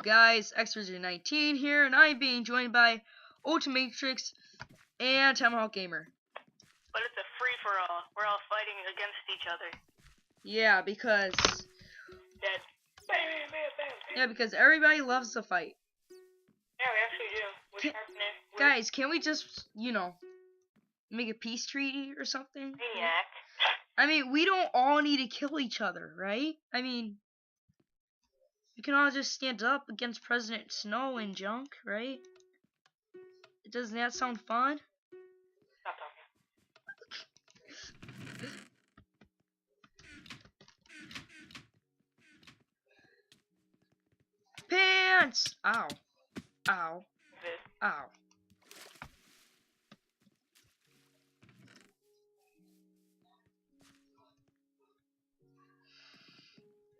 Guys, xRazor 19 here, and I'm being joined by maxtrix and Tomahawk Gamer. But it's a free-for-all. We're all fighting against each other. Yeah, because... Dead. Bam, bam, bam, bam. Yeah, because everybody loves to fight. Yeah, we actually do. We're sharpening it. Guys, can't we just, make a peace treaty or something? Maniac. I mean, we don't all need to kill each other, right? I mean... we can all just stand up against President Snow and junk, right? Doesn't that sound fun? Stop talking. Pants! Ow. Ow. Ow.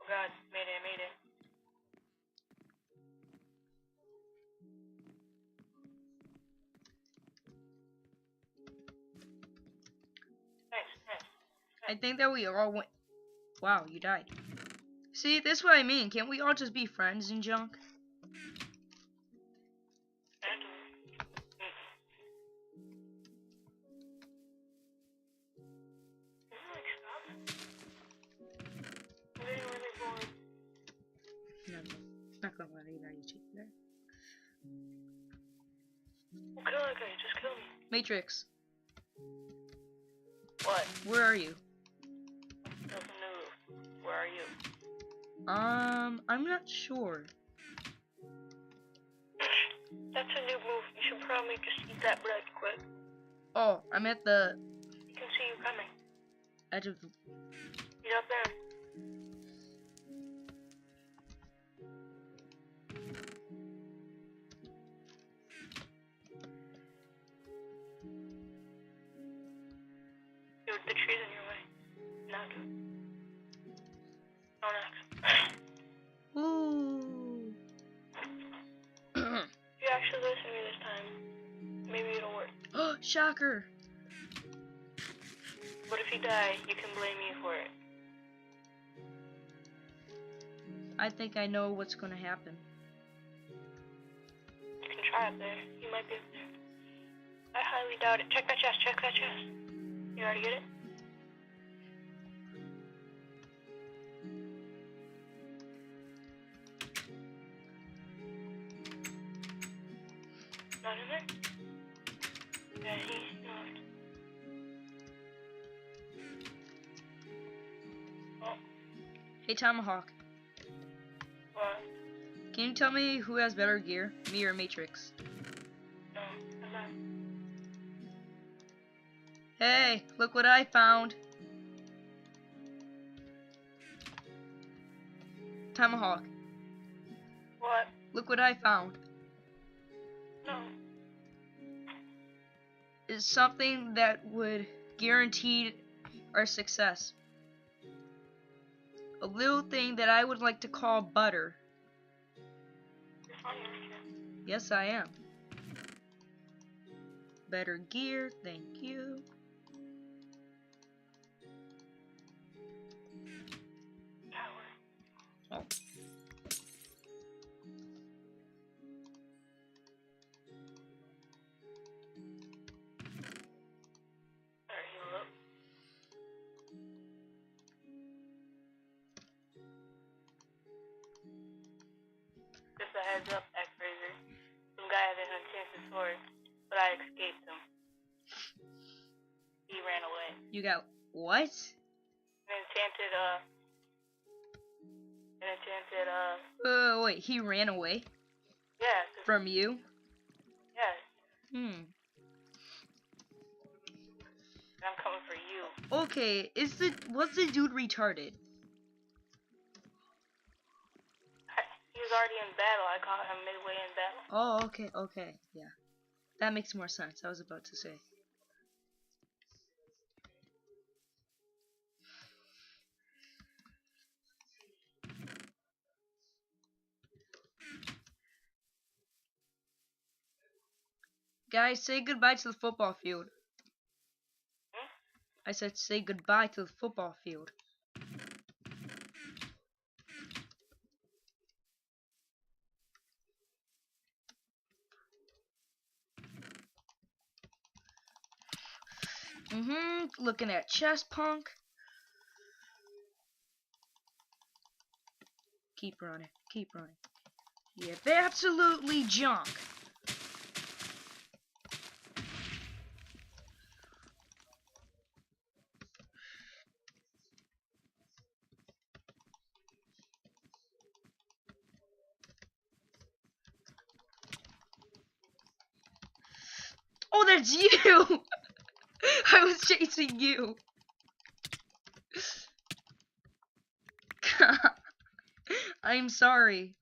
Oh god, made it. Nice. I think that we all went. Wow, you died. See, that's what I mean. Can't we all just be friends and junk? No, not gonna let anybody cheat there. Well, kill that guy, just kill me. Matrix, What? where are you? Nothing new. Where are you? I'm not sure. That's a new move. You should probably just eat that bread quick. Oh, I'm at the You can see you coming. edge of the... He's up there. Dude, the tree's in your way. Now, dude. Don't ask. Ooh. If you actually listen to me this time, maybe it'll work. Oh, shocker. But if you die, you can blame me for it. I think I know what's gonna happen. You can try up there. You might be up there. I highly doubt it. Check that chest. You already get it? Not in there? Yeah, he's not. Oh, Hey, Tomahawk, what? can you tell me who has better gear, me or Matrix? No, I'm not. Hey, look what I found. Tomahawk, What? look what I found. No. It's something that would guarantee our success. A little thing that I would like to call butter. You're funny, aren't you? Yes, I am. Better gear, thank you. Coward. Oh. Alright, heal up. Just a heads up, xRazor. Some guy had an enchanted sword, but I escaped him. He ran away. You got what? An enchanted, Wait, he ran away yeah, from you? yeah, Hmm. I'm coming for you. Okay, was the dude retarded? He was already in battle. I caught him midway in battle. Oh, okay, yeah. That makes more sense, I was about to say. Guys, say goodbye to the football field. Hmm? I said say goodbye to the football field. Looking at chest punk. Keep running. Keep running. Yep, absolutely junk. Oh, that's you! I was chasing you. I'm sorry.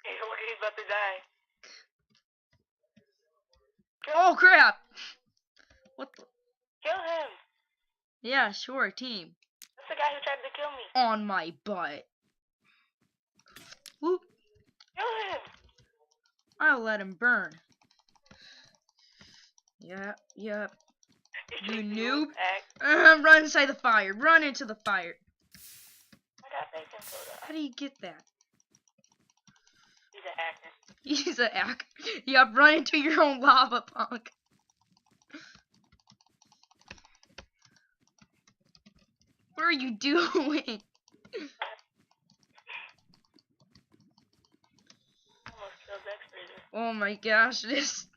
Hey, look, he's about to die. Oh, crap! What the? Kill him. Yeah, sure, team. That's the guy who tried to kill me. On my butt. Whoop. Kill him. I'll let him burn. Yep, yep. You noob. Run inside the fire. Run into the fire. I got bacon soda. How do you get that? He's a hacker. He's a hack. Yep, run into your own lava, punk. What are you doing? Almost killed xRazor. Oh my gosh, this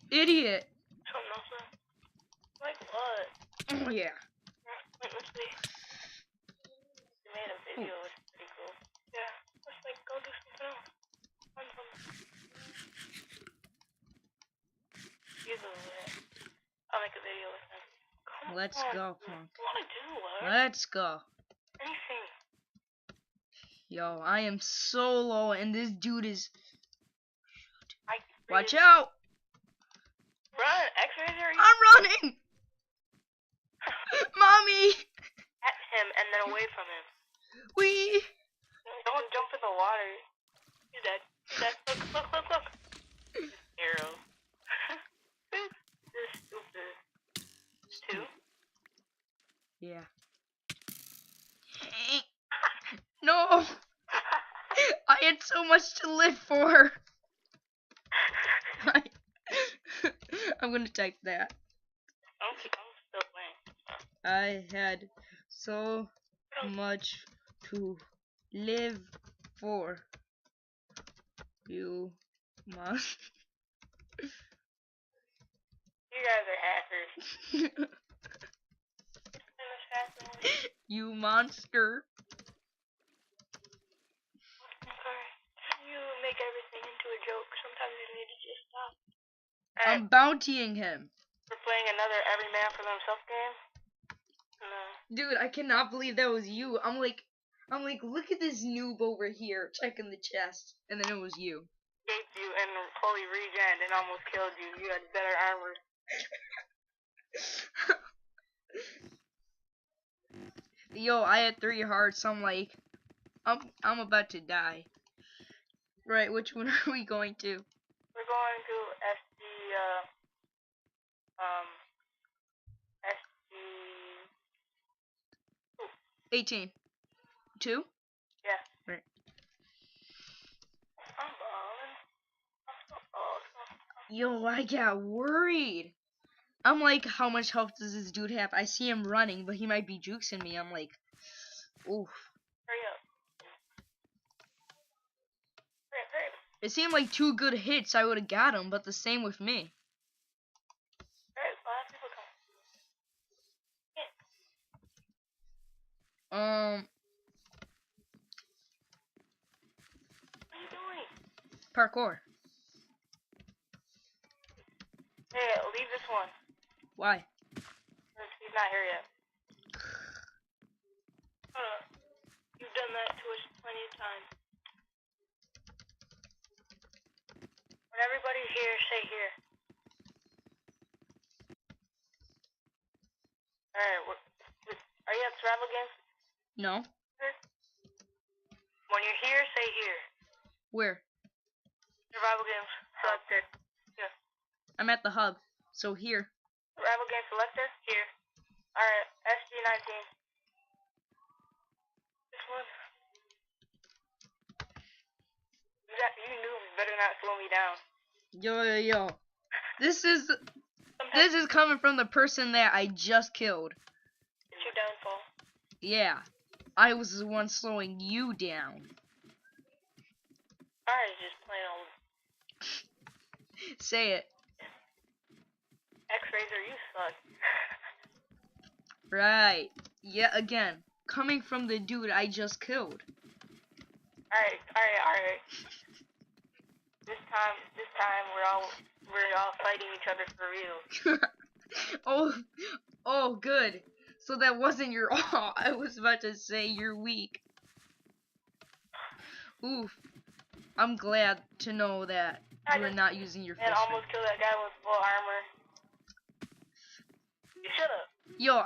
idiot. Oh no, sir. Like what? Oh yeah. Wait, let's see. You made a video, it's pretty cool. Yeah, let's like go do something else. Find something. Use it. I'll make a video with him. Come Let's on. go, punk. What do you want to do, what? Let's go. Anything. Yo, I am so low and this dude is... Watch Run, out! xRazor. I'm running! Mommy! At him and then away from him. We... Don't jump in the water. He's dead. He's dead. Look, look, look, look. Arrow. This is stupid. 2? Yeah. No! I had so much to live for. I'm gonna type that. I'm still playing. I had so much to live for. You must. You guys are hackers. You monster. Okay. You make everything into a joke. Sometimes you need to just stop. I'm bountying him. We're playing another every man for themselves game. No. Dude, I cannot believe that was you. I'm like, look at this noob over here checking the chest, and then it was you. Escaped you and fully regen and almost killed you. You had better armor. Yo, I had 3 hearts. I'm like, I'm about to die. Right, which one are we going to? We're going to SD 18. 2? Yeah. Right. I'm balling. I'm so awesome. Yo, I got worried. I'm like, how much health does this dude have? I see him running, but he might be juicing me. I'm like, oof. Hurry up. Hurry up. It seemed like 2 good hits, I would have got him, but the same with me. Hurry up, 5 people come. Um, What are you doing? parkour. Hey, leave this one. Why? He's not here yet. You've done that to us plenty of times. When everybody's here, say here. Alright, are you at survival games? No. When you're here, say here. Where? Survival games selected. Yeah. I'm at the hub. So here. Survival game selected? Here. Alright, SG19. This one. You knew better not slow me down. Yo. This is... This is coming from the person that I just killed. It's your downfall. Yeah. I was the one slowing you down. I was just playing on Say it. xRazor, you suck. Right. Yeah, again. Coming from the dude I just killed. Alright. This time we're all fighting each other for real. Oh, good. So that wasn't your all. I was about to say you're weak. Oof. I'm glad to know that you are not using your And fist. almost killed that guy with full armor. You should have. Yo,